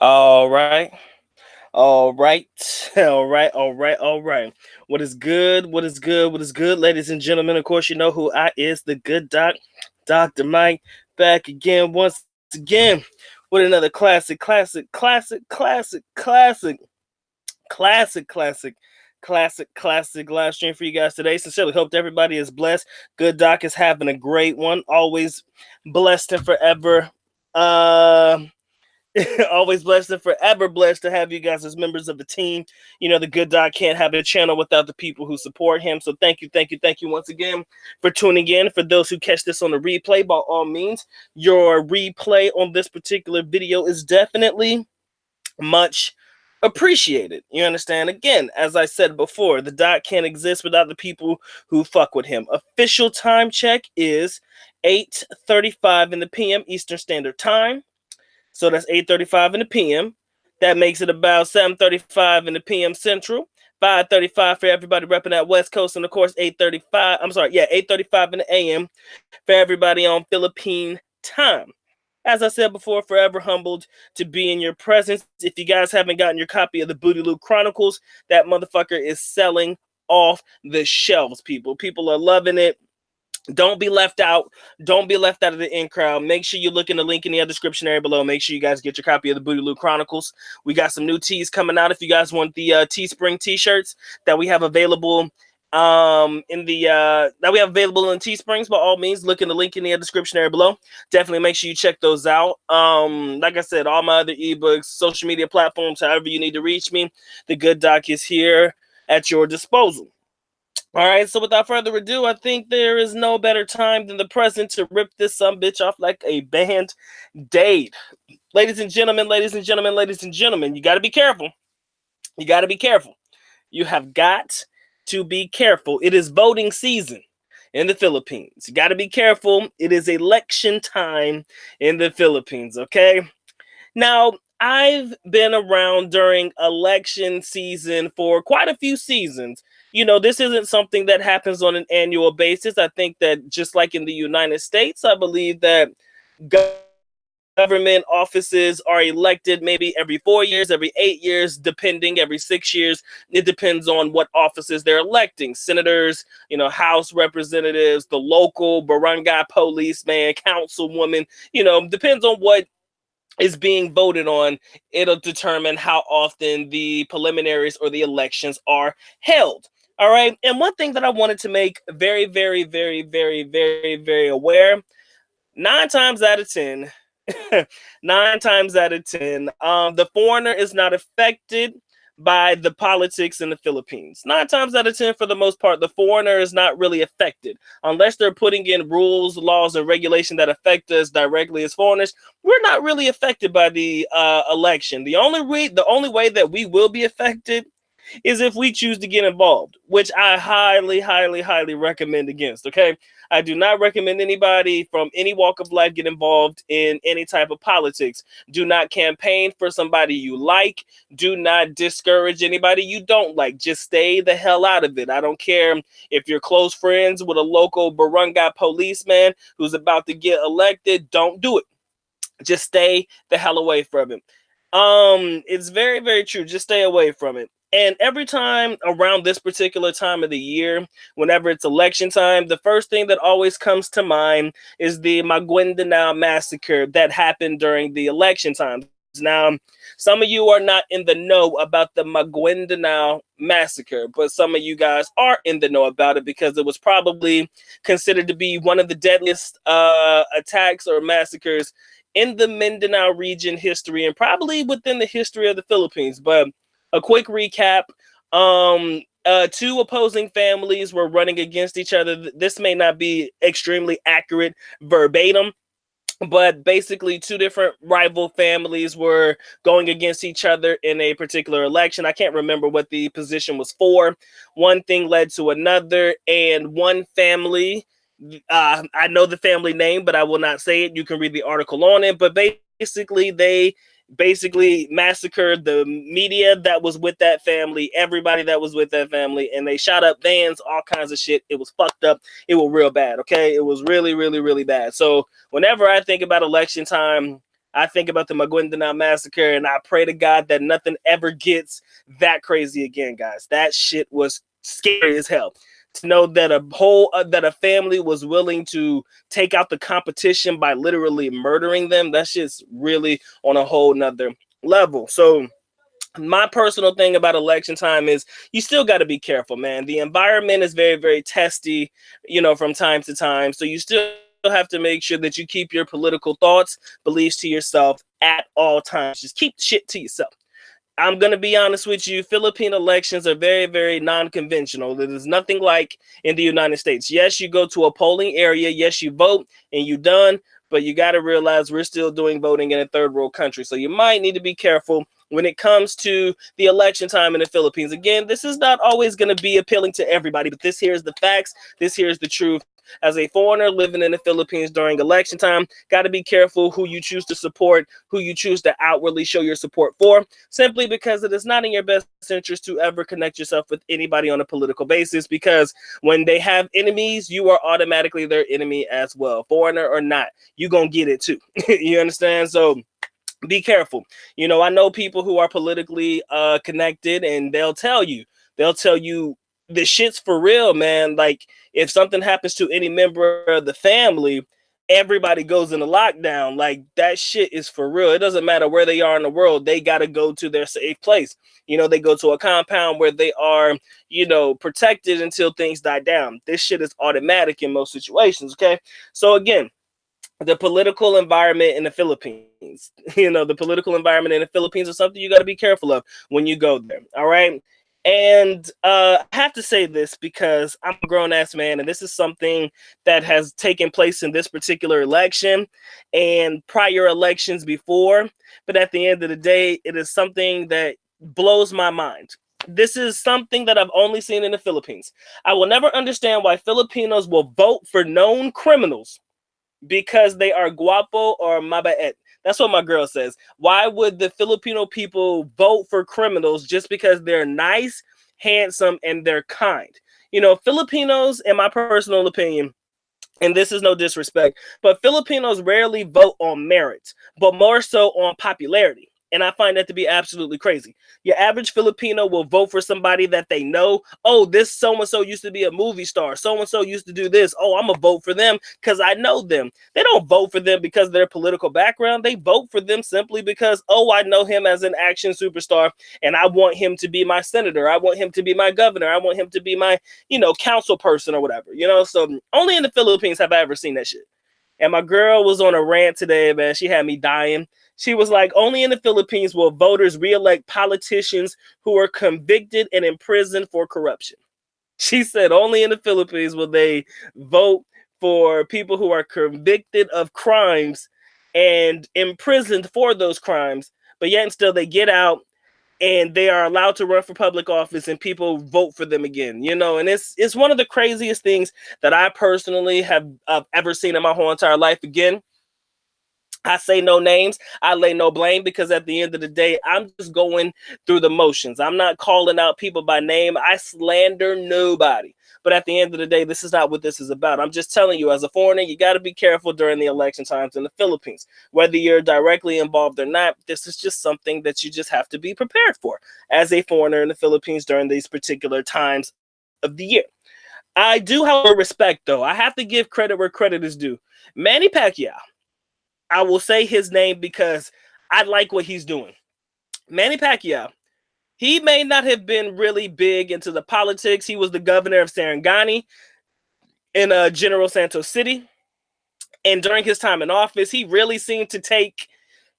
All right. All right. All right. What is good? What is good? What is good, ladies and gentlemen? Of course, you know who I is, the good doc, Dr. Mike, back again, once again, with another classic live stream for you guys today. Sincerely hope everybody is blessed. Good doc is having a great one. Always blessed and forever. Uh Always blessed and forever blessed to have you guys as members of the team. You know, the good doc can't have a channel without the people who support him. So thank you once again for tuning in. For those who catch this on the replay, by all means, your replay on this particular video is definitely much appreciated. You understand? Again, as I said before, the doc can't exist without the people who fuck with him. Official time check is 8:35 in the PM Eastern Standard Time. So that's 8:35 in the PM. That makes it about 7:35 in the PM Central. 5:35 for everybody repping that West Coast, and of course 8:35. I'm sorry, yeah, 8:35 in the AM for everybody on Philippine time. As I said before, forever humbled to be in your presence. If you guys haven't gotten your copy of the BOOTYLOO Chronicles, that motherfucker is selling off the shelves, people. People are loving it. Don't be left out. Don't be left out of the in crowd. Make sure you look in the link in the description area below. Make sure you guys get your copy of the BOOTYLOO Chronicles. We got some new tees coming out. If you guys want the Teespring t-shirts that we have available in Teesprings, by all means, look in the link in the description area below. Definitely make sure you check those out. Like I said, all my other ebooks, social media platforms, however you need to reach me, the good doc is here at your disposal. All right, so without further ado, I think there is no better time than the present to rip this sumbitch off like a band-aid. Ladies and gentlemen, you got to be careful. You got to be careful. You have got to be careful. It is voting season in the Philippines. You got to be careful. It is election time in the Philippines, okay? Now, I've been around during election season for quite a few seasons. You know, this isn't something that happens on an annual basis. I think that just like in the United States, I believe that government offices are elected maybe every 4 years, every 8 years, depending, every 6 years. It depends on what offices they're electing. Senators, you know, House representatives, the local barangay policeman, councilwoman, you know, depends on what is being voted on. It'll determine how often the preliminaries or the elections are held. All right. And one thing that I wanted to make very aware, 9 times out of 10, 9 times out of 10, the foreigner is not affected by the politics in the Philippines. 9 times out of 10, for the most part, the foreigner is not really affected unless they're putting in rules, laws, and regulation that affect us directly as foreigners. We're not really affected by the election. The only way that we will be affected is if we choose to get involved, which I highly recommend against. Okay, I do not recommend anybody from any walk of life get involved in any type of politics. Do not campaign for somebody you like. Do not discourage anybody you don't like. Just stay the hell out of it. I don't care if you're close friends with a local barangay policeman who's about to get elected. Don't do it. Just stay the hell away from it. It's very true. Just stay away from it. And every time around this particular time of the year, whenever it's election time, the first thing that always comes to mind is the Maguindanao massacre that happened during the election times. Now, some of you are not in the know about the Maguindanao massacre, but some of you guys are in the know about it because it was probably considered to be one of the deadliest attacks or massacres in the Mindanao region history and probably within the history of the Philippines. But a quick recap. Two opposing families were running against each other. This may not be extremely accurate verbatim, but basically two different rival families were going against each other in a particular election. I can't remember what the position was for. One thing led to another, and one family, I know the family name, but I will not say it. You can read the article on it, but basically they massacred the media that was with that family, everybody that was with that family, and they shot up vans, all kinds of shit. It was fucked up. It was real bad, okay? It was really bad. So whenever I think about election time, I think about the Maguindanao massacre, and I pray to God that nothing ever gets that crazy again, guys. That shit was scary as hell. To know that a family was willing to take out the competition by literally murdering them, that's just really on a whole nother level. So my personal thing about election time is you still got to be careful, man. The environment is very, very testy, from time to time. So you still have to make sure that you keep your political thoughts, beliefs to yourself at all times. Just keep shit to yourself. I'm going to be honest with you. Philippine elections are very, very non-conventional. There's nothing like in the United States. Yes, you go to a polling area. Yes, you vote and you done. But you got to realize we're still doing voting in a third world country. So you might need to be careful when it comes to the election time in the Philippines. Again, this is not always going to be appealing to everybody, but this here is the facts. This here is the truth. As a foreigner living in the Philippines during election time, got to be careful who you choose to support, who you choose to outwardly show your support for, simply because it is not in your best interest to ever connect yourself with anybody on a political basis, because when they have enemies, you are automatically their enemy as well. Foreigner or not, you're going to get it too. You understand? So be careful. I know people who are politically connected, and they'll tell you the shit's for real, man. Like, if something happens to any member of the family, everybody goes into lockdown. Like, that shit is for real. It doesn't matter where they are in the world. They got to go to their safe place. They go to a compound where they are, protected until things die down. This shit is automatic in most situations. Okay. So again, the political environment in the Philippines. The political environment in the Philippines is something you got to be careful of when you go there. All right. And I have to say this because I'm a grown ass man, and this is something that has taken place in this particular election and prior elections before. But at the end of the day, it is something that blows my mind. This is something that I've only seen in the Philippines. I will never understand why Filipinos will vote for known criminals because they are guapo or mabait. That's what my girl says. Why would the Filipino people vote for criminals just because they're nice, handsome, and they're kind? Filipinos, in my personal opinion, and this is no disrespect, but Filipinos rarely vote on merit, but more so on popularity. And I find that to be absolutely crazy. Your average Filipino will vote for somebody that they know. Oh, this so-and-so used to be a movie star. So-and-so used to do this. Oh, I'm going to vote for them because I know them. They don't vote for them because of their political background. They vote for them simply because, oh, I know him as an action superstar, and I want him to be my senator. I want him to be my governor. I want him to be my, council person or whatever. So only in the Philippines have I ever seen that shit. And my girl was on a rant today, man. She had me dying. She was like, only in the Philippines will voters reelect politicians who are convicted and imprisoned for corruption. She said only in the Philippines will they vote for people who are convicted of crimes and imprisoned for those crimes, but yet and still they get out and they are allowed to run for public office and people vote for them again, and it's one of the craziest things that I personally have ever seen in my whole entire life. Again, I say no names. I lay no blame because at the end of the day, I'm just going through the motions. I'm not calling out people by name. I slander nobody. But at the end of the day, this is not what this is about. I'm just telling you, as a foreigner, you got to be careful during the election times in the Philippines. Whether you're directly involved or not, this is just something that you just have to be prepared for as a foreigner in the Philippines during these particular times of the year. I do, however, respect, though. I have to give credit where credit is due. Manny Pacquiao, I will say his name because I like what he's doing. Manny Pacquiao, he may not have been really big into the politics. He was the governor of Sarangani in General Santos City. And during his time in office, he really seemed to take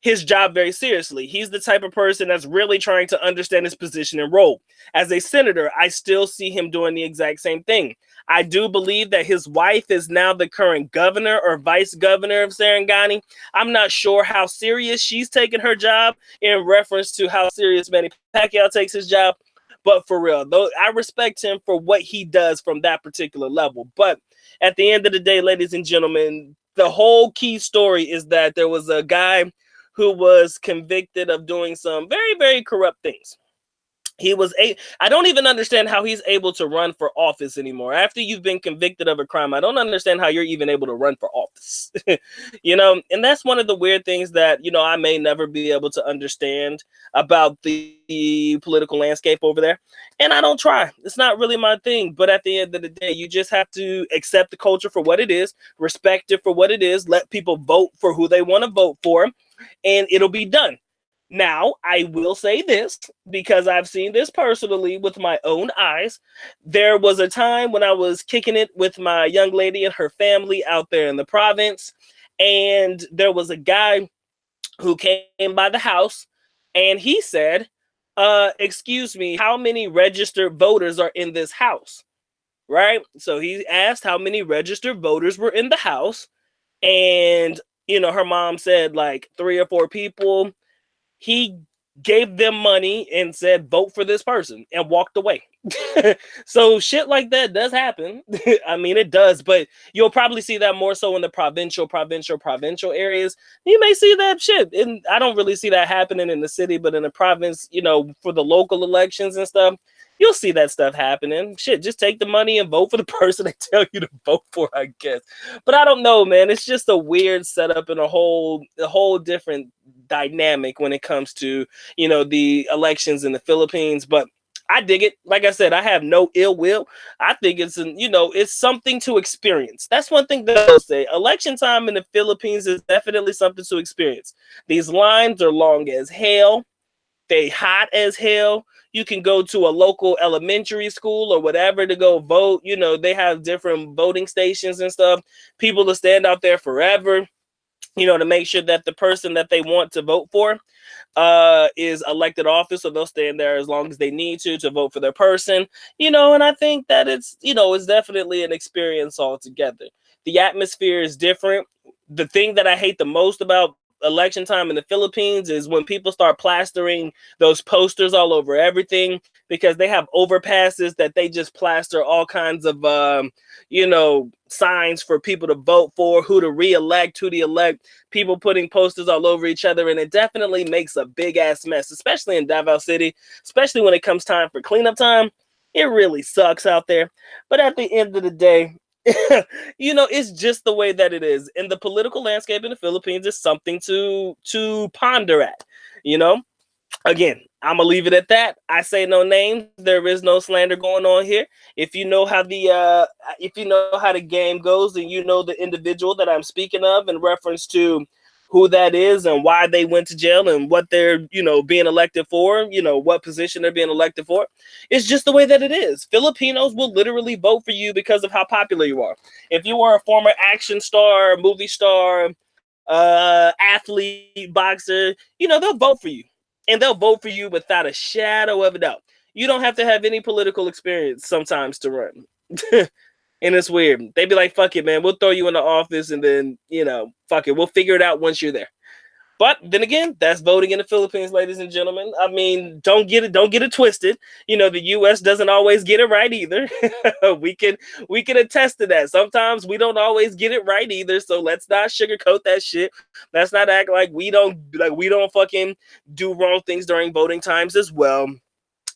his job very seriously. He's the type of person that's really trying to understand his position and role. As a senator, I still see him doing the exact same thing. I do believe that his wife is now the current governor or vice governor of Sarangani. I'm not sure how serious she's taking her job in reference to how serious Manny Pacquiao takes his job. But for real, though, I respect him for what he does from that particular level. But at the end of the day, ladies and gentlemen, the whole key story is that there was a guy who was convicted of doing some very, very corrupt things. I don't even understand how he's able to run for office anymore. After you've been convicted of a crime, I don't understand how you're even able to run for office. And that's one of the weird things that, I may never be able to understand about the political landscape over there. And I don't try. It's not really my thing. But at the end of the day, you just have to accept the culture for what it is, respect it for what it is, let people vote for who they want to vote for, and it'll be done. Now, I will say this because I've seen this personally with my own eyes. There was a time when I was kicking it with my young lady and her family out there in the province, and there was a guy who came by the house, and he said, excuse me, how many registered voters are in this house? Right? So he asked how many registered voters were in the house, and, her mom said like 3 or 4 people. He gave them money and said, vote for this person, and walked away. So shit like that does happen. I mean, it does, but you'll probably see that more so in the provincial areas. You may see that shit. And I don't really see that happening in the city, but in the province, for the local elections and stuff, you'll see that stuff happening. Shit, just take the money and vote for the person they tell you to vote for, I guess. But I don't know, man. It's just a weird setup and a whole different dynamic when it comes to, the elections in the Philippines. But I dig it. Like I said, I have no ill will. I think it's something to experience. That's one thing that I'll say. Election time in the Philippines is definitely something to experience. These lines are long as hell. They hot as hell. You can go to a local elementary school or whatever to go vote. They have different voting stations and stuff. People will stand out there forever, to make sure that the person that they want to vote for is elected office. So they'll stand there as long as they need to vote for their person, and I think that it's definitely an experience altogether. The atmosphere is different. The thing that I hate the most about election time in the Philippines is when people start plastering those posters all over everything, because they have overpasses that they just plaster all kinds of signs for people to vote for, who to re-elect, who to elect, people putting posters all over each other, and it definitely makes a big ass mess, especially in Davao City, especially when it comes time for cleanup time. It really sucks out there. But at the end of the day, it's just the way that it is. And the political landscape in the Philippines is something to ponder at. Again, I'm gonna leave it at that. I say no names. There is no slander going on here. If you know how the game goes, and you know the individual that I'm speaking of in reference to who that is and why they went to jail and what they're being elected for, what position they're being elected for, it's just the way that it is. Filipinos will literally vote for you because of how popular you are. If you are a former action star, movie star, athlete, boxer, they'll vote for you. And they'll vote for you without a shadow of a doubt. You don't have to have any political experience sometimes to run. And it's weird. They'd be like, fuck it, man. We'll throw you in the office and then, fuck it. We'll figure it out once you're there. But then again, that's voting in the Philippines, ladies and gentlemen. I mean, don't get it twisted. The US doesn't always get it right either. we can attest to that. Sometimes we don't always get it right either. So let's not sugarcoat that shit. Let's not act like we don't fucking do wrong things during voting times as well.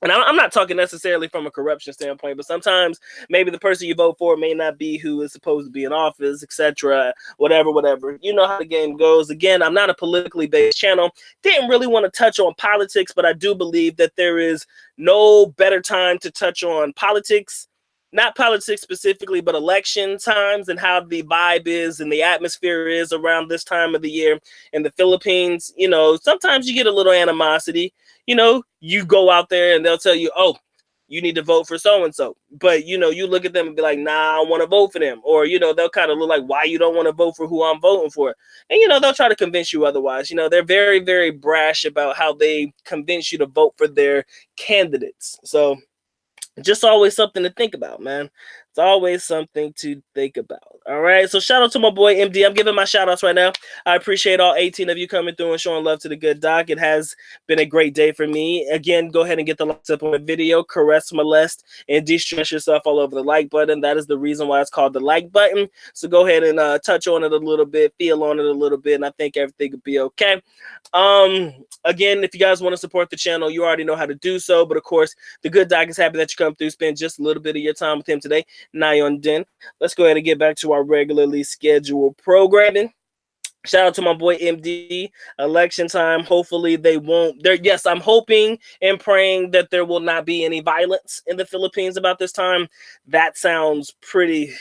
And I'm not talking necessarily from a corruption standpoint, but sometimes maybe the person you vote for may not be who is supposed to be in office, etc. Whatever. You know how the game goes. Again, I'm not a politically based channel. Didn't really want to touch on politics, but I do believe that there is no better time to touch on politics. Not politics specifically, but election times and how the vibe is and the atmosphere is around this time of the year in the Philippines. Sometimes you get a little animosity. You go out there and they'll tell you, oh, you need to vote for so-and-so. But, you look at them and be like, nah, I want to vote for them. Or, they'll kind of look like, why you don't want to vote for who I'm voting for? And, they'll try to convince you otherwise. They're very, very brash about how they convince you to vote for their candidates. So just always something to think about, man. It's always something to think about. All right, so shout out to my boy MD. I'm giving my shout outs right now. I appreciate all 18 of you coming through and showing love to the good doc. It has been a great day for me. Again, go ahead and get the likes up on the video, caress, molest, and de-stress yourself all over the like button. That is the reason why it's called the like button. So go ahead and touch on it a little bit, feel on it a little bit, and I think everything will be okay. Again, if you guys want to support the channel, you already know how to do so. But of course, the good doc is happy that you come through, spend just a little bit of your time with him today. Nyan Den. Let's go ahead and get back to our regularly scheduled programming. Shout out to my boy MD. Election time. Hopefully they won't. Yes, I'm hoping and praying that there will not be any violence in the Philippines about this time. That sounds pretty.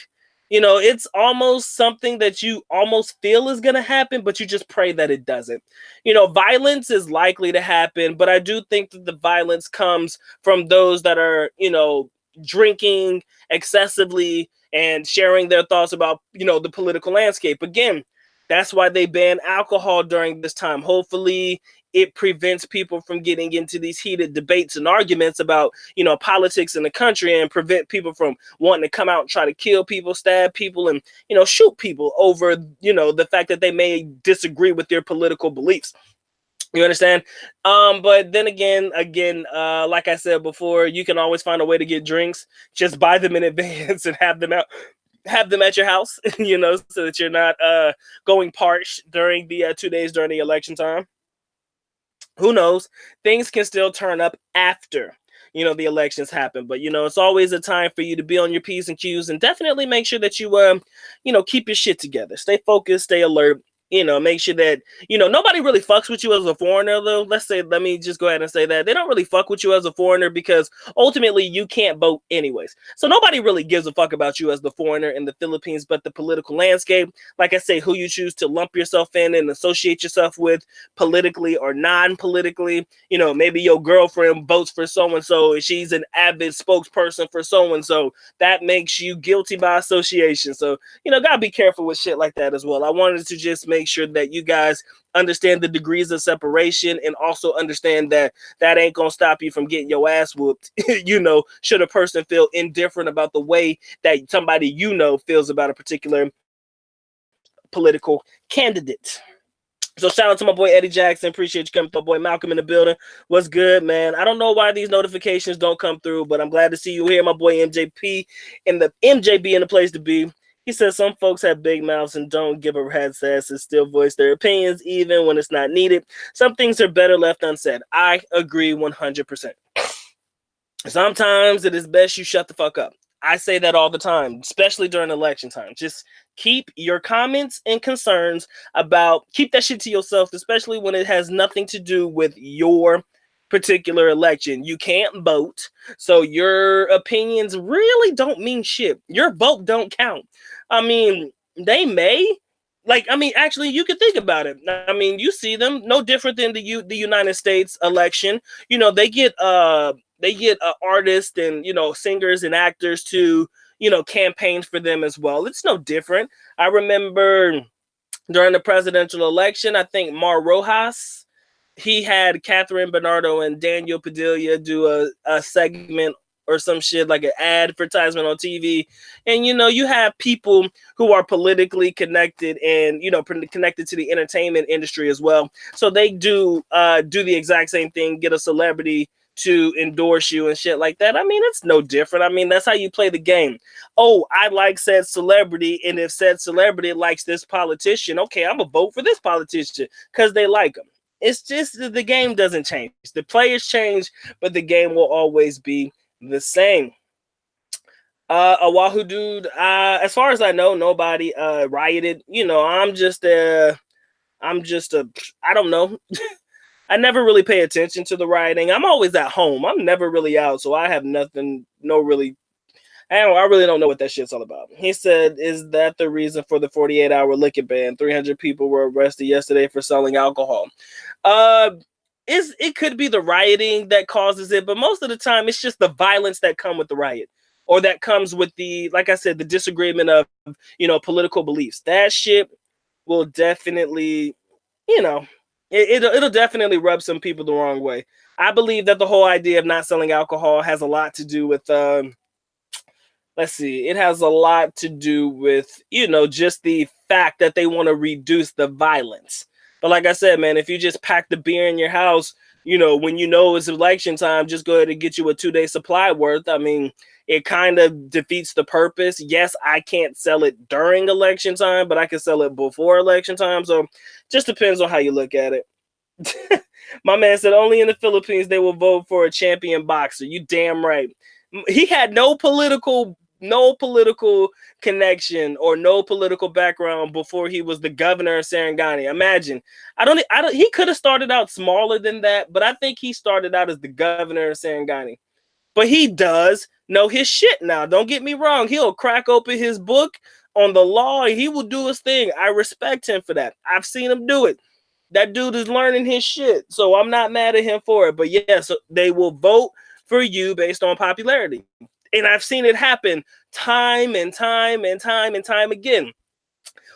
You know, it's almost something that you almost feel is going to happen, but you just pray that it doesn't. You know, violence is likely to happen, but I do think that the violence comes from those that are, you know, drinking excessively and sharing their thoughts about, you know, the political landscape. Again, that's why they ban alcohol during this time. Hopefully it prevents people from getting into these heated debates and arguments about, you know, politics in the country, and prevent people from wanting to come out and try to kill people, stab people, and, you know, shoot people over, you know, the fact that they may disagree with their political beliefs. You understand? But then again, like I said before, you can always find a way to get drinks. Just buy them in advance and have them at your house, you know, so that you're not going parched during the 2 days during the election time. Who knows? Things can still turn up after, you know, the elections happen. But, you know, it's always a time for you to be on your P's and Q's, and definitely make sure that you, you know, keep your shit together. Stay focused, stay alert. You know, make sure that, you know, nobody really fucks with you as a foreigner, though. Let me just go ahead and say that. They don't really fuck with you as a foreigner because ultimately you can't vote anyways. So nobody really gives a fuck about you as the foreigner in the Philippines, but the political landscape, like I say, who you choose to lump yourself in and associate yourself with politically or non-politically. You know, maybe your girlfriend votes for so-and-so and she's an avid spokesperson for so-and-so. That makes you guilty by association. So, you know, gotta be careful with shit like that as well. I wanted to just make sure that you guys understand the degrees of separation, and also understand that that ain't gonna stop you from getting your ass whooped. You know, should a person feel indifferent about the way that somebody, you know, feels about a particular political candidate. So shout out to my boy Eddie Jackson. Appreciate you coming. My boy Malcolm in the building. What's good, man? I don't know why these notifications don't come through, but I'm glad to see you here. My boy MJP and the MJB in the place to be. He says some folks have big mouths and don't give a rat's ass and still voice their opinions even when it's not needed. Some things are better left unsaid. I agree 100%. Sometimes it is best you shut the fuck up. I say that all the time, especially during election time. Just keep your comments and concerns keep that shit to yourself, especially when it has nothing to do with your particular election. You can't vote, so your opinions really don't mean shit. Your vote don't count. I mean, they may, actually, you could think about it. I mean, you see them no different than the United States election. You know, they get artists and, you know, singers and actors to, you know, campaign for them as well. It's no different. I remember during the presidential election, I think Mar Rojas, he had Catherine Bernardo and Daniel Padilla do a segment or some shit, like an advertisement on TV. And, you know, you have people who are politically connected and, you know, connected to the entertainment industry as well. So they do the exact same thing, get a celebrity to endorse you and shit like that. I mean, it's no different. I mean, that's how you play the game. Oh, I like said celebrity, and if said celebrity likes this politician, okay, I'm gonna vote for this politician because they like him. It's just the game doesn't change. The players change, but the game will always be the same. Oahu dude, as far as I know, nobody rioted. You know, I don't know. I never really pay attention to the rioting. I'm always at home. I'm never really out, so I have I really don't know what that shit's all about. He said, is that the reason for the 48-hour liquor ban? 300 people were arrested yesterday for selling alcohol. It could be the rioting that causes it, but most of the time it's just the violence that comes with the riot, or that comes with the, like I said, the disagreement of, you know, political beliefs. That shit will definitely, you know, it'll definitely rub some people the wrong way. I believe that the whole idea of not selling alcohol has a lot to do with let's see, it has a lot to do with, just the fact that they want to reduce the violence. But like I said, man, if you just pack the beer in your house, when it's election time, just go ahead and get you a 2-day supply worth. I mean, it kind of defeats the purpose. Yes, I can't sell it during election time, but I can sell it before election time. So just depends on how you look at it. My man said only in the Philippines they will vote for a champion boxer. You damn right. He had no political connection or no political background before he was the governor of Sarangani. Imagine. I don't he could have started out smaller than that, but I think he started out as the governor of Sarangani. But he does know his shit now. Don't get me wrong. He'll crack open his book on the law and he will do his thing. I respect him for that. I've seen him do it. That dude is learning his shit. So I'm not mad at him for it. But yes, they will vote for you based on popularity. And I've seen it happen time and time and time and time again.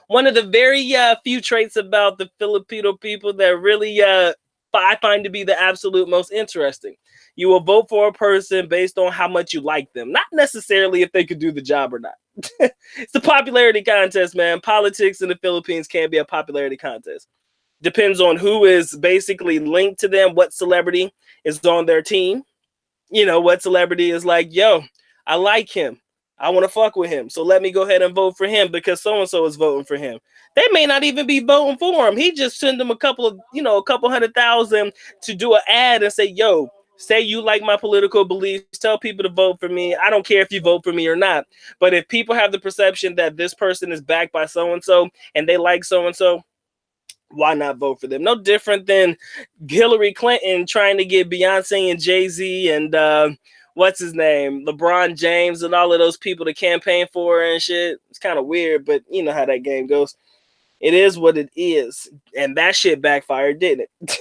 One of the very few traits about the Filipino people that really I find to be the absolute most interesting. You will vote for a person based on how much you like them, not necessarily if they could do the job or not. It's a popularity contest, man. Politics in the Philippines can't be a popularity contest. Depends on who is basically linked to them, what celebrity is on their team. What celebrity is like, yo, I like him. I want to fuck with him. So let me go ahead and vote for him because so-and-so is voting for him. They may not even be voting for him. He just send them a couple 100,000 to do an ad and say, yo, say you like my political beliefs. Tell people to vote for me. I don't care if you vote for me or not. But if people have the perception that this person is backed by so-and-so and they like so-and-so, why not vote for them? No different than Hillary Clinton trying to get Beyonce and Jay-Z and what's his name, LeBron James and all of those people to campaign for her and shit. It's kind of weird, but you know how that game goes. It is what it is. And that shit backfired, didn't it?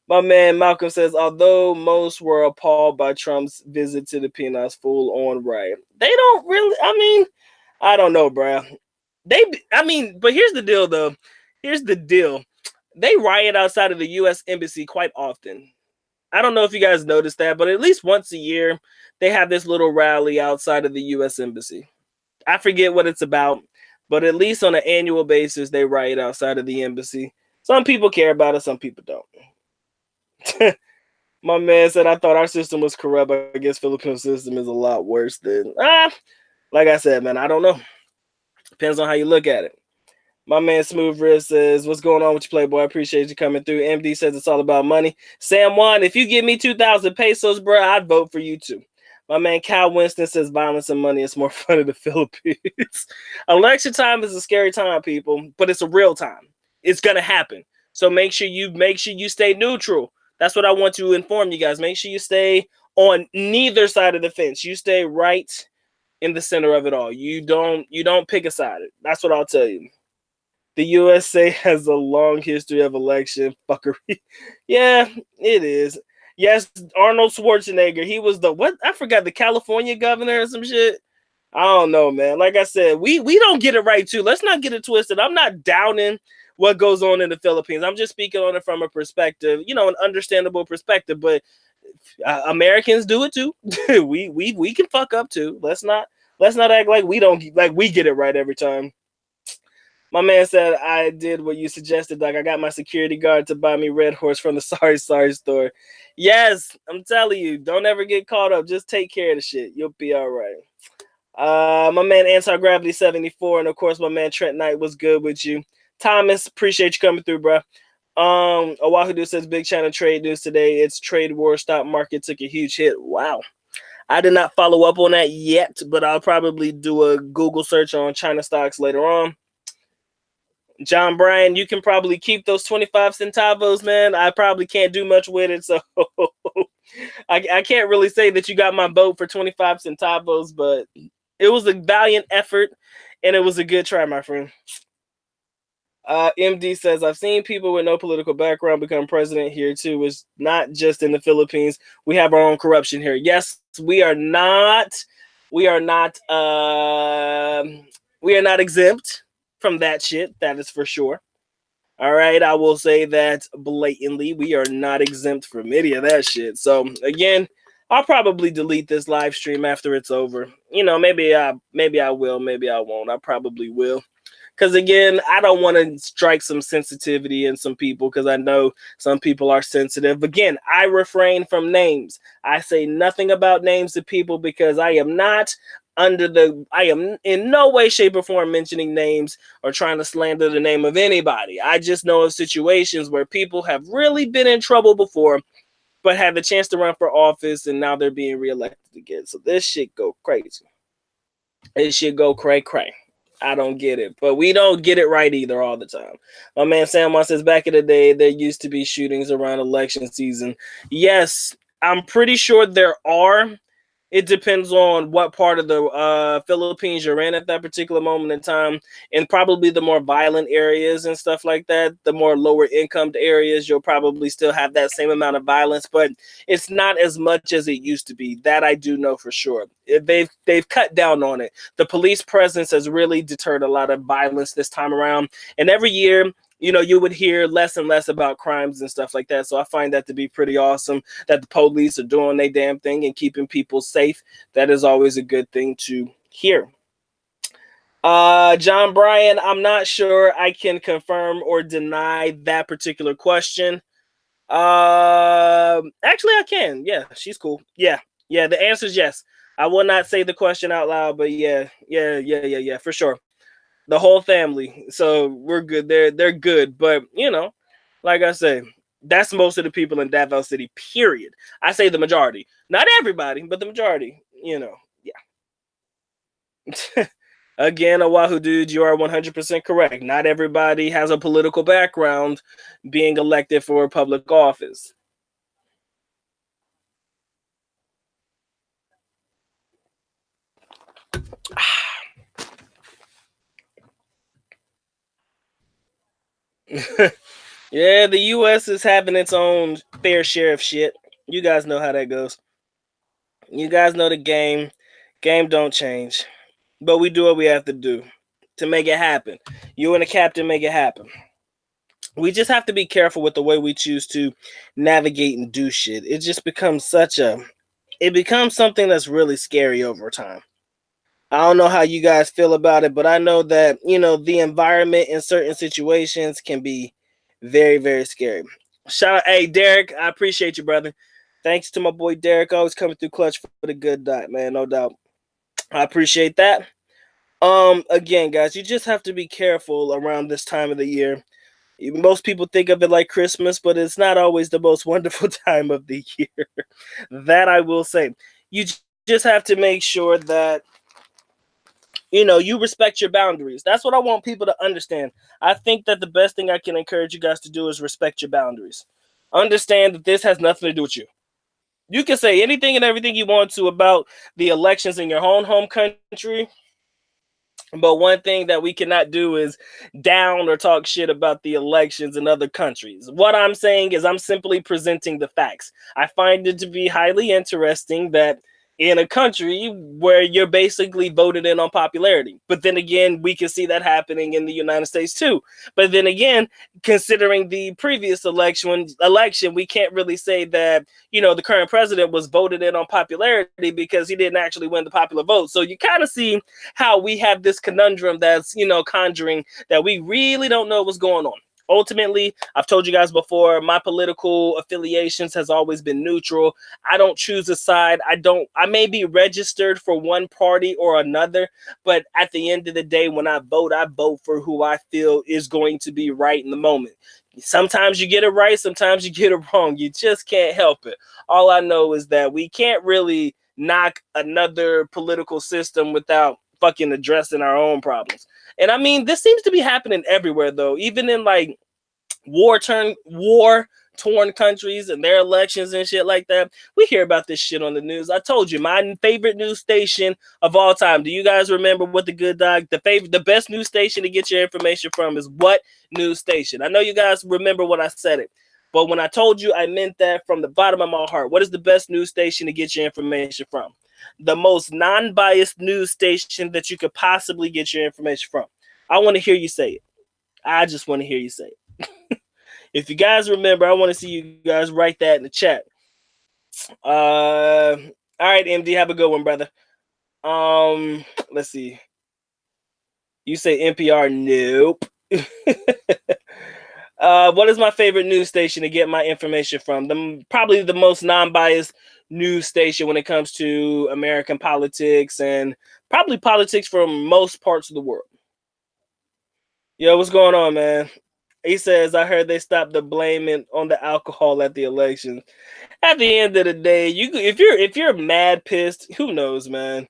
My man Malcolm says, although most were appalled by Trump's visit to the Peanuts full on right. They don't really, I don't know, bro. But here's the deal, though. Here's the deal. They riot outside of the U.S. Embassy quite often. I don't know if you guys noticed that, but at least once a year, they have this little rally outside of the U.S. Embassy. I forget what it's about, but at least on an annual basis, they riot outside of the embassy. Some people care about it, some people don't. My man said, I thought our system was corrupt. I guess Filipino system is a lot worse than... like I said, man, I don't know. Depends on how you look at it. My man Smooth Wrist says, what's going on with you, Playboy? I appreciate you coming through. MD says it's all about money. Sam Juan, if you give me 2,000 pesos, bro, I'd vote for you too. My man Cal Winston says violence and money is more fun in the Philippines. Election time is a scary time, people, but it's a real time. It's gonna happen. So make sure you stay neutral. That's what I want to inform you guys. Make sure you stay on neither side of the fence. You stay right in the center of it all. You don't pick a side. That's what I'll tell you. The USA has a long history of election fuckery. Yeah, it is. Yes, Arnold Schwarzenegger. He was I forgot, the California governor or some shit. I don't know, man. Like I said, we don't get it right too. Let's not get it twisted. I'm not downing what goes on in the Philippines. I'm just speaking on it from a perspective, an understandable perspective. But Americans do it too. we can fuck up too. Let's not act like we get it right every time. My man said, I did what you suggested, Doc. I got my security guard to buy me Red Horse from the Sorry store. Yes, I'm telling you, don't ever get caught up. Just take care of the shit. You'll be all right. My man Anti-Gravity 74, and of course, my man Trent Knight was good with you. Thomas, appreciate you coming through, bro. Oahu says, big China trade news today. It's trade war. Stock market took a huge hit. Wow. I did not follow up on that yet, but I'll probably do a Google search on China stocks later on. John Bryan, you can probably keep those 25 centavos, man. I probably can't do much with it, so I can't really say that you got my vote for 25 centavos, but it was a valiant effort, and it was a good try, my friend. MD says, I've seen people with no political background become president here, too. It's not just in the Philippines. We have our own corruption here. Yes, we are not exempt from that shit. That is for sure. All right, I will say that blatantly. We are not exempt from any of that shit. So again, I'll probably delete this live stream after it's over. You know, maybe I will, maybe I won't. I probably will. Because again, I don't want to strike some sensitivity in some people because I know some people are sensitive. Again, I refrain from names. I say nothing about names to people because I am not I am in no way, shape, or form mentioning names or trying to slander the name of anybody. I just know of situations where people have really been in trouble before, but had the chance to run for office and now they're being reelected again. So this shit go crazy. It should go cray cray. I don't get it, but we don't get it right either all the time. My man Sam says back in the day there used to be shootings around election season. Yes, I'm pretty sure there are. It depends on what part of the Philippines you're in at that particular moment in time. And probably the more violent areas and stuff like that, the more lower income areas, you'll probably still have that same amount of violence, but it's not as much as it used to be. That I do know for sure. They've cut down on it. The police presence has really deterred a lot of violence this time around. And every year, you know, you would hear less and less about crimes and stuff like that. So I find that to be pretty awesome that the police are doing their damn thing and keeping people safe. That is always a good thing to hear. John Bryan, I'm not sure I can confirm or deny that particular question. Actually, I can. Yeah, she's cool. Yeah, the answer is yes. I will not say the question out loud, but yeah, for sure. The whole family. So we're good. They're good. But you know, like I say, that's most of the people in Davao City, period. I say the majority. Not everybody, but the majority, you know. Yeah. Again, Oahu dude, you are 100% correct. Not everybody has a political background being elected for a public office. Yeah, the US is having its own fair share of shit. You guys know how that goes. You guys know the game. Game don't change. But we do what we have to do to make it happen. You and the captain make it happen. We just have to be careful with the way we choose to navigate and do shit. It just becomes it becomes something that's really scary over time. I don't know how you guys feel about it, but I know that, you know, the environment in certain situations can be very, very scary. Shout out, hey, Derek, I appreciate you, brother. Thanks to my boy Derek, always coming through clutch for the good dot, man, no doubt. I appreciate that. Again, guys, you just have to be careful around this time of the year. Most people think of it like Christmas, but it's not always the most wonderful time of the year. That I will say. You just have to make sure that, you know, you respect your boundaries. That's what I want people to understand. I think that the best thing I can encourage you guys to do is respect your boundaries. Understand that this has nothing to do with you. You can say anything and everything you want to about the elections in your own home country. But one thing that we cannot do is down or talk shit about the elections in other countries. What I'm saying is I'm simply presenting the facts. I find it to be highly interesting that in a country where you're basically voted in on popularity. But then again, we can see that happening in the United States too. But then again, considering the previous election, we can't really say that, you know, the current president was voted in on popularity because he didn't actually win the popular vote. So you kind of see how we have this conundrum that's, you know, conjuring that we really don't know what's going on. Ultimately, I've told you guys before, my political affiliations has always been neutral. I don't choose a side. I may be registered for one party or another, but at the end of the day, when I vote for who I feel is going to be right in the moment. Sometimes you get it right, sometimes you get it wrong. You just can't help it. All I know is that we can't really knock another political system without fucking addressing our own problems. And I mean, this seems to be happening everywhere, though, even in like war torn countries and their elections and shit like that. We hear about this shit on the news. I told you, my favorite news station of all time. Do you guys remember what the good dog, the best news station to get your information from is what news station? I know you guys remember when I said it, but when I told you, I meant that from the bottom of my heart. What is the best news station to get your information from? The most non-biased news station that you could possibly get your information from. I want to hear you say it. I just want to hear you say it. If you guys remember, I want to see you guys write that in the chat. All right, MD, have a good one, brother. Let's see. You say NPR? Nope. What is my favorite news station to get my information from? Probably the most non-biased news station when it comes to American politics and probably politics from most parts of the world. Yo, what's going on, man? He says, I heard they stopped the blaming on the alcohol at the elections. At the end of the day, if you're mad pissed, who knows, man?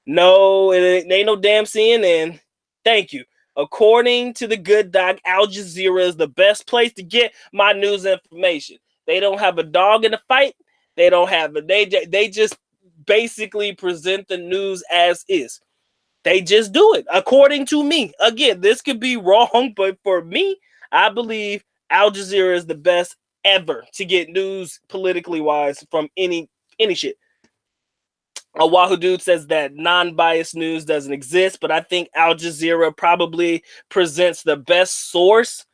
No, it ain't no damn CNN. Thank you. According to the good doc, Al Jazeera is the best place to get my news information. They don't have a dog in the fight. They don't have a they just basically present the news as is. They just do it according to me. Again, this could be wrong, but for me, I believe Al Jazeera is the best ever to get news politically wise from any shit. A Wahoo dude says that non-biased news doesn't exist, but I think Al Jazeera probably presents the best source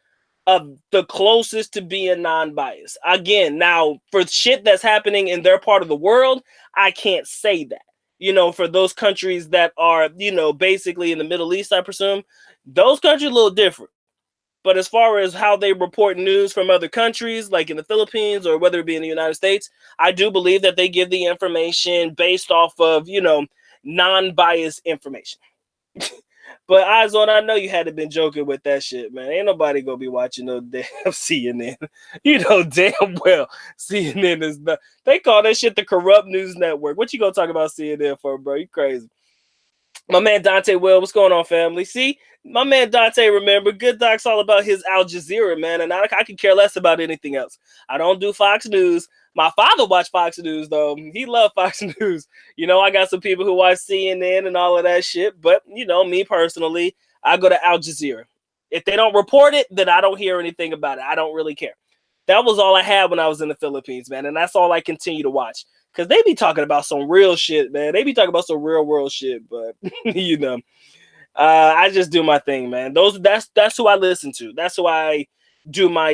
of the closest to being non-biased. Again, now for shit that's happening in their part of the world, I can't say that. For those countries that are, basically in the Middle East, I presume, those countries are a little different. But as far as how they report news from other countries, like in the Philippines or whether it be in the United States, I do believe that they give the information based off of, non-biased information. But eyes on, I know you had to been joking with that shit, man. Ain't nobody gonna be watching no damn CNN. You know damn well CNN is not. They call that shit the corrupt news network. What you gonna talk about CNN for, bro? You crazy. My man Dante Will, what's going on, family? See, my man Dante, remember, Good Doc's all about his Al Jazeera, man, and I could care less about anything else. I don't do Fox News. My father watched Fox News, though. He loved Fox News. I got some people who watch CNN and all of that shit, but, me personally, I go to Al Jazeera. If they don't report it, then I don't hear anything about it. I don't really care. That was all I had when I was in the Philippines, man, and that's all I continue to watch. Because they be talking about some real shit, man. They be talking about some real world shit, but, I just do my thing, man. That's who I listen to. That's who I do my,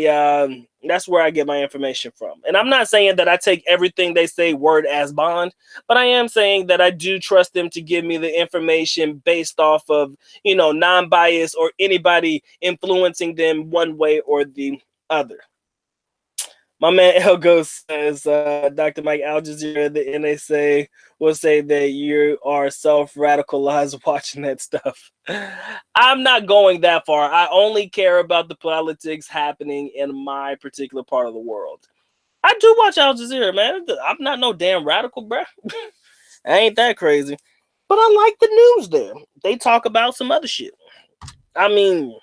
that's where I get my information from. And I'm not saying that I take everything they say word as bond, but I am saying that I do trust them to give me the information based off of, non-bias or anybody influencing them one way or the other. My man Elgo says, Dr. Mike, Al Jazeera, the NSA will say that you are self-radicalized watching that stuff. I'm not going that far. I only care about the politics happening in my particular part of the world. I do watch Al Jazeera, man. I'm not no damn radical, bro. I ain't that crazy. But I like the news there. They talk about some other shit. I mean,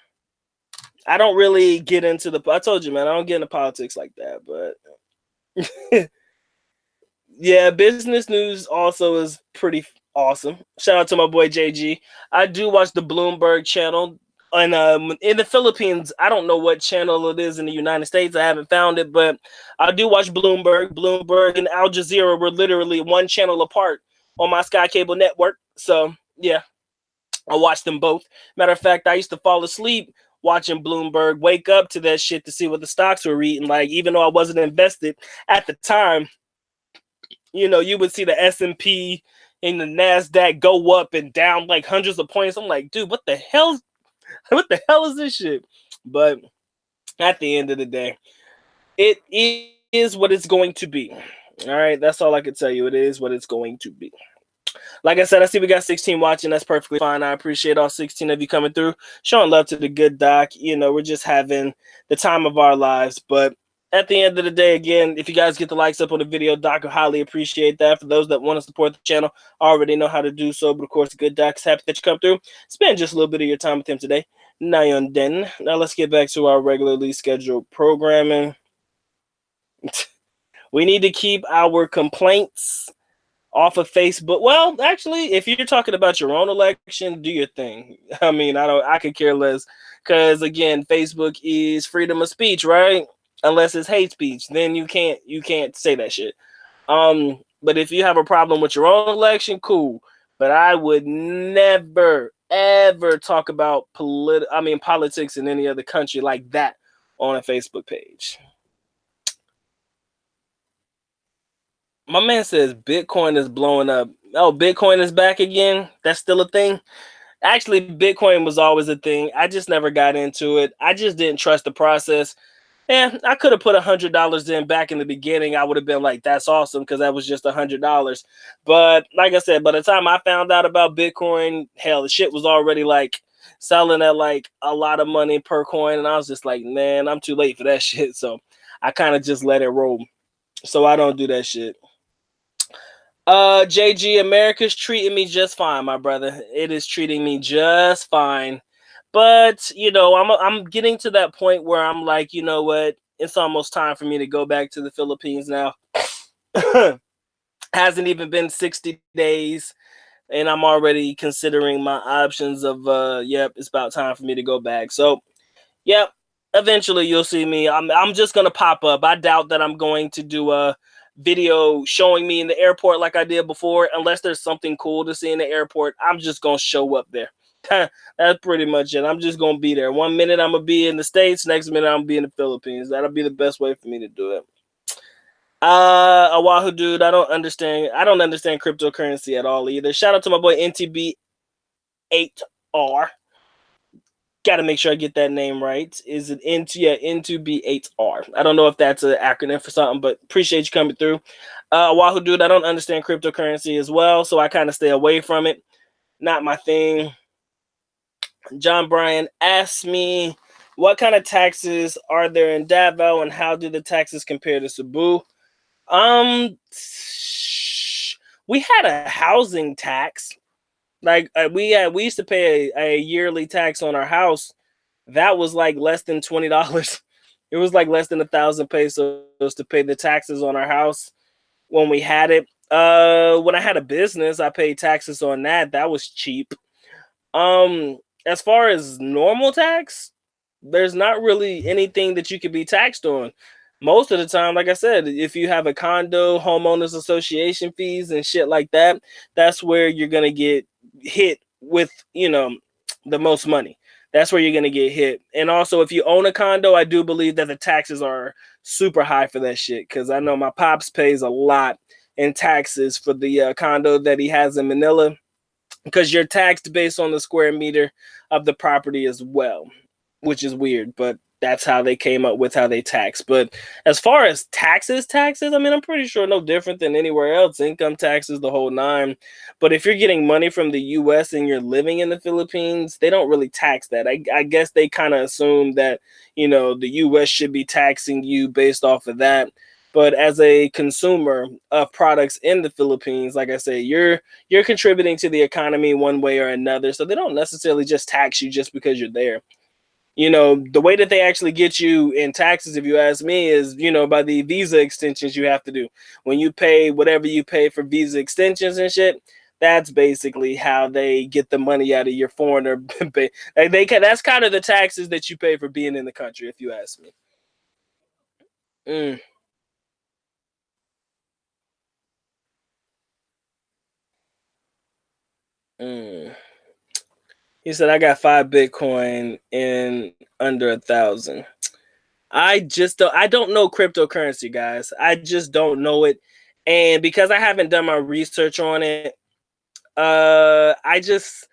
I don't really get into I told you, man, I don't get into politics like that, but yeah, business news also is pretty awesome. Shout out to my boy JG. I do watch the Bloomberg channel. And in the Philippines, I don't know what channel it is in the United States. I haven't found it, but I do watch Bloomberg. Bloomberg and Al Jazeera were literally one channel apart on my Sky Cable network. So, yeah, I watch them both. Matter of fact, I used to fall asleep watching Bloomberg, wake up to that shit to see what the stocks were reading. Like, even though I wasn't invested at the time, you would see the S&P and the NASDAQ go up and down like hundreds of points. I'm like, dude, what the hell is this shit? But at the end of the day, it is what it's going to be. All right, that's all I can tell you. It is what it's going to be. Like I said, I see we got 16 watching. That's perfectly fine. I appreciate all 16 of you coming through, showing love to the good doc. We're just having the time of our lives. But at the end of the day, again, if you guys get the likes up on the video, doc, I highly appreciate that. For those that want to support the channel, I already know how to do so. But of course, the good doc is happy that you come through. Spend just a little bit of your time with him today. Now let's get back to our regularly scheduled programming. We need to keep our complaints off of Facebook. Well, actually, if you're talking about your own election, do your thing. I mean, I could care less, because again, Facebook is freedom of speech, right? Unless it's hate speech, then you can't say that shit. But if you have a problem with your own election, cool. But I would never ever talk about politics in any other country like that on a Facebook page. My man says Bitcoin is blowing up. Oh, Bitcoin is back again. That's still a thing. Actually, Bitcoin was always a thing. I just never got into it. I just didn't trust the process. Yeah, I could have put $100 in back in the beginning. I would have been like, "That's awesome," because that was just $100. But like I said, by the time I found out about Bitcoin, hell, the shit was already like selling at like a lot of money per coin, and I was just like, "Man, I'm too late for that shit." So I kind of just let it roll. So I don't do that shit. JG, America's treating me just fine, my brother. It is treating me just fine. But, I'm getting to that point where I'm like, you know what? It's almost time for me to go back to the Philippines now. Hasn't even been 60 days, and I'm already considering my options of yep, it's about time for me to go back. So, yep, eventually you'll see me. I'm just gonna pop up. I doubt that I'm going to do a video showing me in the airport like I did before, unless there's something cool to see in the airport. I'm just gonna show up there. That's pretty much it. I'm just gonna be there. One minute I'm gonna be in the States, next minute I'm gonna be in the Philippines. That'll be the best way for me to do it. Oahu dude, I don't understand cryptocurrency at all either. Shout out to my boy NTB8R. Got to make sure I get that name right. Is it into B8R? I don't know if that's an acronym for something, but appreciate you coming through. Wahoo dude, I don't understand cryptocurrency as well, so I kind of stay away from it. Not my thing. John Bryan asked me, what kind of taxes are there in Davao, and how do the taxes compare to Cebu? Um, we had a housing tax. Like we used to pay a yearly tax on our house. That was like less than $20. It was like less than 1,000 pesos to pay the taxes on our house when we had it. When I had a business, I paid taxes on that. That was cheap. As far as normal tax, there's not really anything that you could be taxed on. Most of the time, like I said, if you have a condo, homeowners association fees and shit like that, that's where you're gonna get hit with, the most money. That's where you're gonna get hit. And also, if you own a condo, I do believe that the taxes are super high for that shit. Because I know my pops pays a lot in taxes for the condo that he has in Manila, because you're taxed based on the square meter of the property as well, which is weird, but that's how they came up with how they tax. But as far as taxes, I mean, I'm pretty sure no different than anywhere else. Income taxes, the whole nine. But if you're getting money from the US and you're living in the Philippines, they don't really tax that. I guess they kind of assume that, the US should be taxing you based off of that. But as a consumer of products in the Philippines, like I say, you're contributing to the economy one way or another. So they don't necessarily just tax you just because you're there. The way that they actually get you in taxes, if you ask me, is, by the visa extensions you have to do. When you pay whatever you pay for visa extensions and shit, that's basically how they get the money out of your foreigner. That's kind of the taxes that you pay for being in the country, if you ask me. Mm, mm. He said, I got 5 Bitcoin in under 1,000. I don't know cryptocurrency, guys. I just don't know it. And because I haven't done my research on it, I just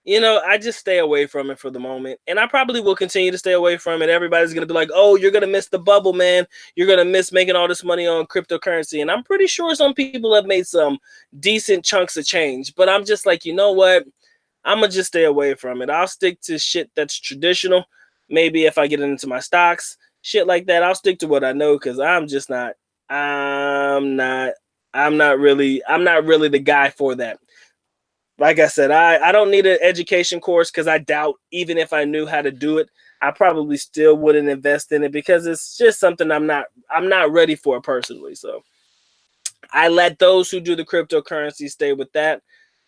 I just stay away from it for the moment. And I probably will continue to stay away from it. Everybody's gonna be like, oh, you're gonna miss the bubble, man. You're gonna miss making all this money on cryptocurrency. And I'm pretty sure some people have made some decent chunks of change. But I'm just like, you know what? I'm gonna just stay away from it. I'll stick to shit that's traditional. Maybe if I get into my stocks, shit like that, I'll stick to what I know, because I'm just not. I'm not. I'm not really the guy for that. Like I said, I don't need an education course, because I doubt, even if I knew how to do it, I probably still wouldn't invest in it, because it's just something I'm not ready for personally. So I let those who do the cryptocurrency stay with that.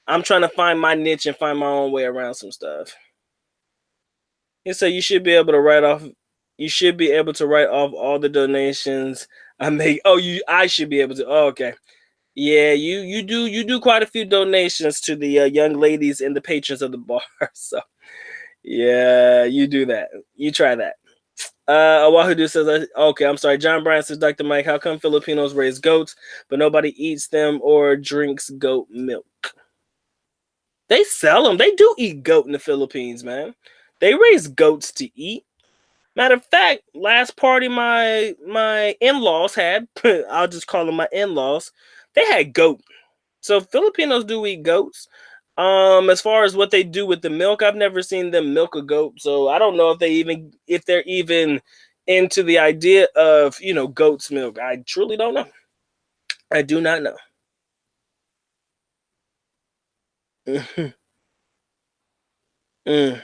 I'm trying to find my niche and find my own way around some stuff. He said you should be able to write off. You should be able to write off all the donations I make. Oh, I should be able to. Oh, okay. Yeah, you do quite a few donations to the young ladies and the patrons of the bar. So yeah, you do that. You try that. Oahu says, okay, I'm sorry. John Bryan says, Dr. Mike, how come Filipinos raise goats, but nobody eats them or drinks goat milk? They sell them. They do eat goat in the Philippines, man. They raise goats to eat. Matter of fact, last party my in-laws had, I'll just call them my in-laws, they had goat. So Filipinos do eat goats. As far as what they do with the milk, I've never seen them milk a goat, so I don't know if they're even into the idea of, goat's milk. I truly don't know. I do not know. Mm.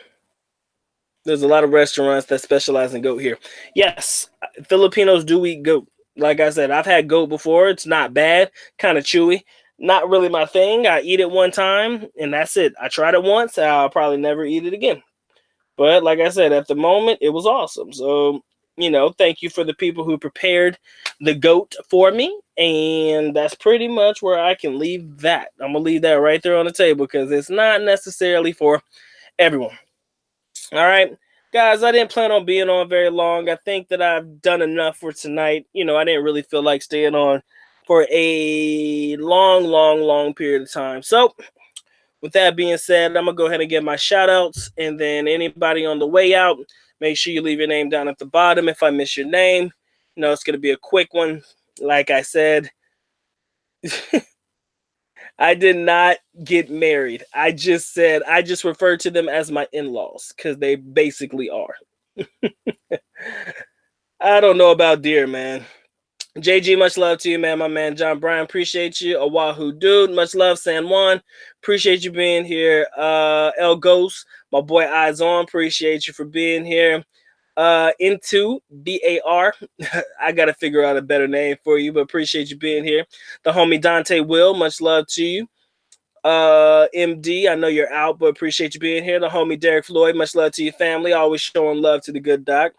There's a lot of restaurants that specialize in goat here. Yes, Filipinos do eat goat. Like I said, I've had goat before. It's not bad, kind of chewy. Not really my thing. I eat it one time and that's it. I tried it once. I'll probably never eat it again. But like I said, at the moment, it was awesome. So, thank you for the people who prepared the goat for me. And that's pretty much where I can leave that. I'm going to leave that right there on the table because it's not necessarily for everyone. All right, guys, I didn't plan on being on very long. I think that I've done enough for tonight. I didn't really feel like staying on for a long, long, long period of time. So, with that being said, I'm going to go ahead and give my shout outs. And then anybody on the way out, make sure you leave your name down at the bottom if I miss your name. It's going to be a quick one. Like I said, I did not get married. I just referred to them as my in-laws because they basically are. I don't know about deer, man. JG, much love to you, man. My man John Bryan, appreciate you. Oahu dude, much love. San Juan, appreciate you being here. El Ghost, my boy Eyes On, appreciate you for being here. Into BAR, I gotta figure out a better name for you, but appreciate you being here. The homie Dante Will, much love to you. MD, I know you're out, but appreciate you being here. The homie Derek Floyd, much love to your family. Always showing love to the good doc.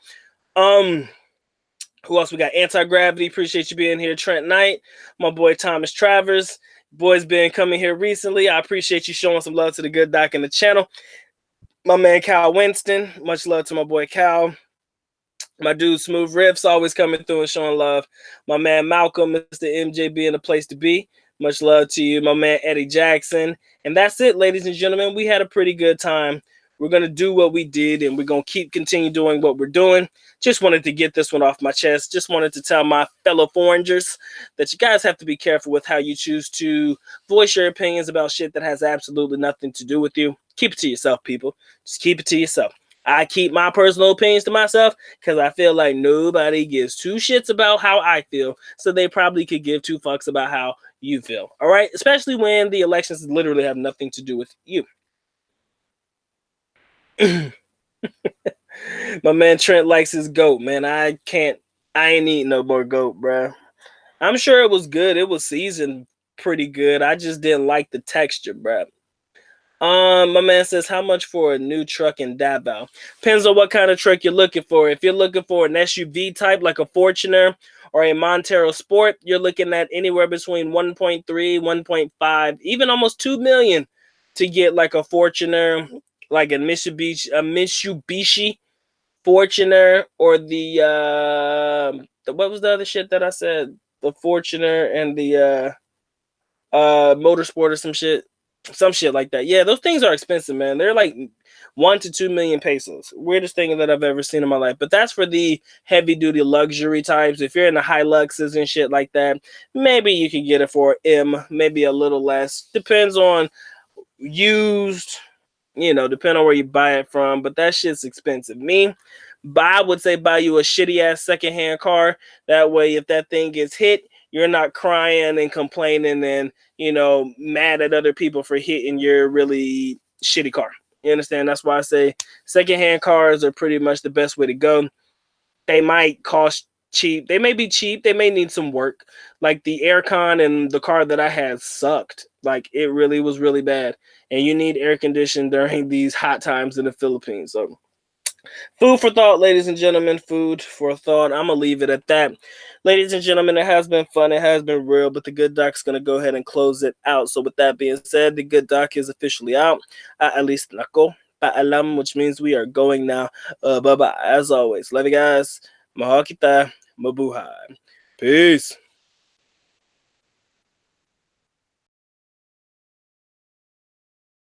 Who else we got? Anti-Gravity, appreciate you being here. Trent Knight, my boy Thomas Travers. Boy's been coming here recently. I appreciate you showing some love to the good doc in the channel. My man Cal Winston, much love to my boy Cal. My dude Smooth Riffs, always coming through and showing love. My man Malcolm, Mr. MJ being the place to be. Much love to you, my man Eddie Jackson. And that's it, ladies and gentlemen. We had a pretty good time. We're going to do what we did, and we're going to continue doing what we're doing. Just wanted to get this one off my chest. Just wanted to tell my fellow foreigners that you guys have to be careful with how you choose to voice your opinions about shit that has absolutely nothing to do with you. Keep it to yourself, people. Just keep it to yourself. I keep my personal opinions to myself because I feel like nobody gives two shits about how I feel, so they probably could give two fucks about how you feel. All right? Especially when the elections literally have nothing to do with you. My man Trent likes his goat, man. I ain't eating no more goat, bro. I'm sure it was good. It was seasoned pretty good. I just didn't like the texture, bro. My man says, how much for a new truck in Davao? Depends on what kind of truck you're looking for. If you're looking for an SUV type like a Fortuner or a Montero Sport, you're looking at anywhere between 1.3, 1.5, even almost 2 million to get like a Fortuner, like a Mitsubishi Fortuner, or the what was the other shit that I said? The Fortuner and the Motorsport or some shit like that. Yeah, those things are expensive, man. They're like 1 to 2 million pesos. Weirdest thing that I've ever seen in my life. But that's for the heavy duty luxury types. If you're in the Hiluxes and shit like that, maybe you can get it for M, maybe a little less. Depends on used, depending on where you buy it from. But that shit's expensive. I would say buy you a shitty ass secondhand car. That way, if that thing gets hit, you're not crying and complaining and, mad at other people for hitting your really shitty car. You understand? That's why I say secondhand cars are pretty much the best way to go. They might cost cheap. They may be cheap. They may need some work. Like the aircon and the car that I had sucked. Like it really was really bad. And you need air conditioning during these hot times in the Philippines. So food for thought, ladies and gentlemen. Food for thought. I'm going to leave it at that. Ladies and gentlemen, it has been fun. It has been real, but the good doc's going to go ahead and close it out. So with that being said, the good doc is officially out. At least Nako. paalam, which means we are going now. Bye-bye. As always, love you guys. Mahal kita. Mabuhay. Peace.